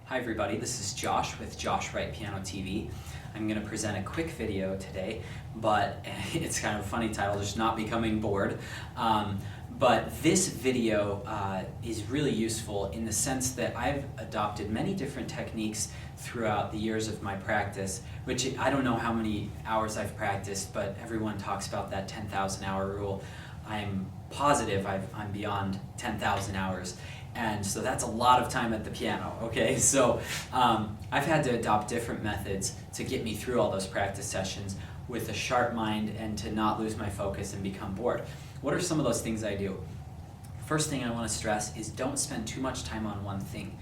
Hi everybody, this is Josh with Josh Wright Piano TV. I'm going to present a quick video today, but it's kind of a funny title, just not becoming bored. But this video is really useful in the sense that I've adopted many different techniques throughout the years of my practice, which I don't know how many hours I've practiced, but everyone talks about that 10,000 hour rule. I'm positive I'm beyond 10,000 hours. And so that's a lot of time at the piano, okay? So I've had to adopt different methods to get me through all those practice sessions with a sharp mind and to not lose my focus and become bored. What are some of those things I do? First thing I want to stress is don't spend too much time on one thing.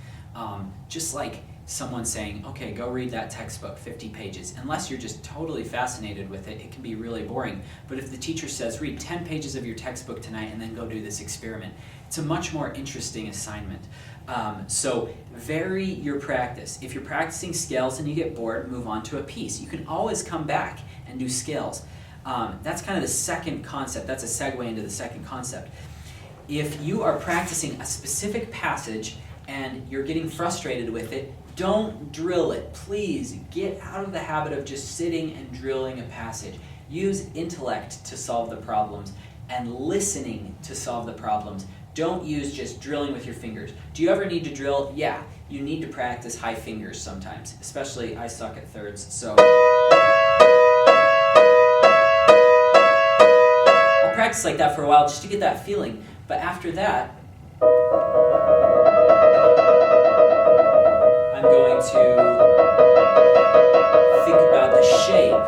Just like someone saying, okay, go read that textbook, 50 pages. Unless you're just totally fascinated with it, it can be really boring. But if the teacher says, read 10 pages of your textbook tonight and then go do this experiment, it's a much more interesting assignment. So vary your practice. If you're practicing scales and you get bored, move on to a piece. You can always come back and do scales. That's kind of the second concept. That's a segue into the second concept. If you are practicing a specific passage and you're getting frustrated with it, don't drill it. Please get out of the habit of just sitting and drilling a passage. Use intellect to solve the problems and listening to solve the problems. Don't use just drilling with your fingers. Do you ever need to drill? Yeah, you need to practice high fingers sometimes, especially I suck at thirds, so I'll practice like that for a while just to get that feeling, but after that, I'm going to think about the shape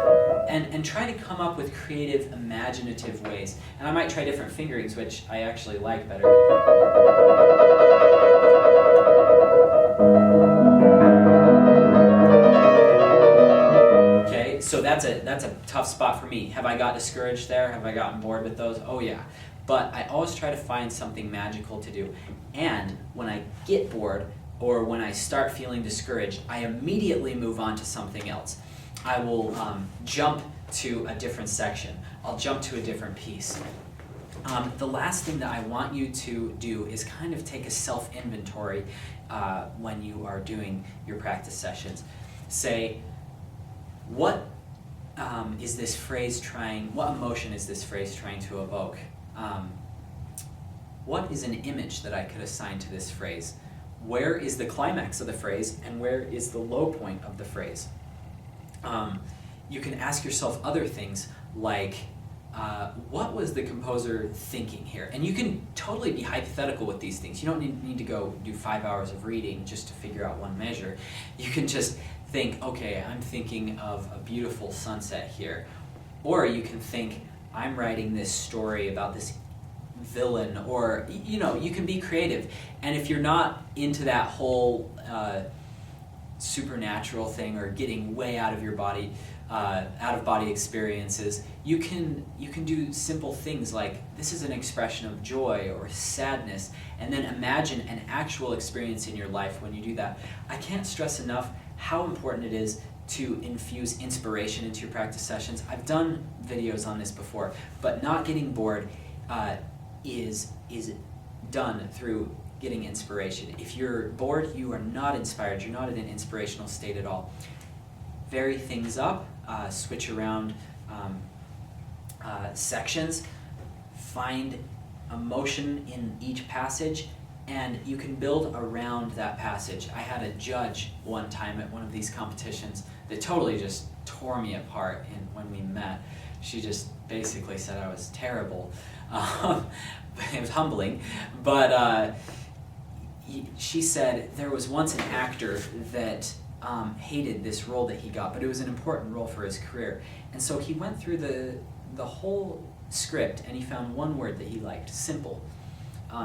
and try to come up with creative, imaginative ways. And I might try different fingerings, which I actually like better. Okay, so that's a tough spot for me. Have I got discouraged there? Have I gotten bored with those? Oh yeah. But I always try to find something magical to do. And when I get bored, or when I start feeling discouraged, I immediately move on to something else. I will jump to a different section. I'll jump to a different piece. The last thing that I want you to do is kind of take a self-inventory when you are doing your practice sessions. Say, what emotion is this phrase trying to evoke? What is an image that I could assign to this phrase? Where is the climax of the phrase and where is the low point of the phrase? You can ask yourself other things like, what was the composer thinking here? And you can totally be hypothetical with these things. You don't need to go do 5 hours of reading just to figure out one measure. You can just think, okay, I'm thinking of a beautiful sunset here. Or you can think, I'm writing this story about this villain, or you can be creative. And if you're not into that whole supernatural thing or getting way out of your body, out of body experiences, you can do simple things like, this is an expression of joy or sadness, and then imagine an actual experience in your life when you do that. I can't stress enough how important it is to infuse inspiration into your practice sessions. I've done videos on this before, but not getting bored is done through getting inspiration. If you're bored, you are not inspired, you're not in an inspirational state at all. Vary things up, switch around sections, find emotion in each passage, and you can build around that passage. I had a judge one time at one of these competitions that totally just tore me apart when we met. She just basically said I was terrible. It was humbling, but she said there was once an actor that hated this role that he got, but it was an important role for his career. And so he went through the whole script and he found one word that he liked, simple.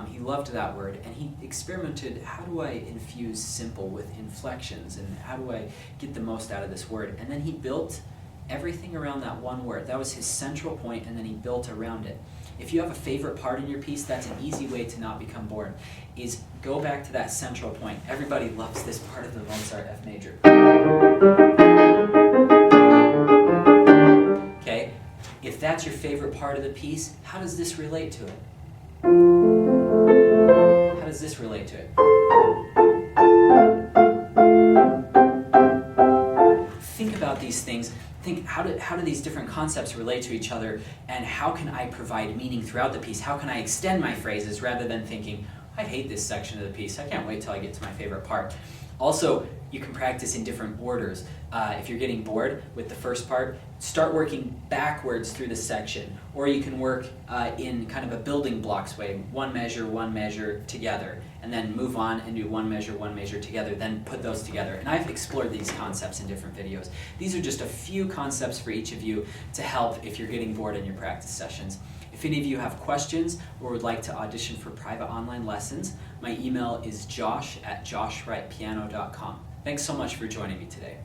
He loved that word, and he experimented, how do I infuse simple with inflections, and how do I get the most out of this word? And then he built everything around that one word. That was his central point, and then he built around it. If you have a favorite part in your piece, that's an easy way to not become bored, is go back to that central point. Everybody loves this part of the Mozart F major. Okay, if that's your favorite part of the piece, how does this relate to it? How does this relate to it? these things, think how do these different concepts relate to each other, and how can I provide meaning throughout the piece? How can I extend my phrases rather than thinking, I hate this section of the piece, I can't wait till I get to my favorite part. Also, you can practice in different orders. If you're getting bored with the first part, start working backwards through the section. Or you can work in kind of a building blocks way, one measure together, and then move on and do one measure together, then put those together. And I've explored these concepts in different videos. These are just a few concepts for each of you to help if you're getting bored in your practice sessions. If any of you have questions or would like to audition for private online lessons, my email is josh@joshwrightpiano.com. Thanks so much for joining me today.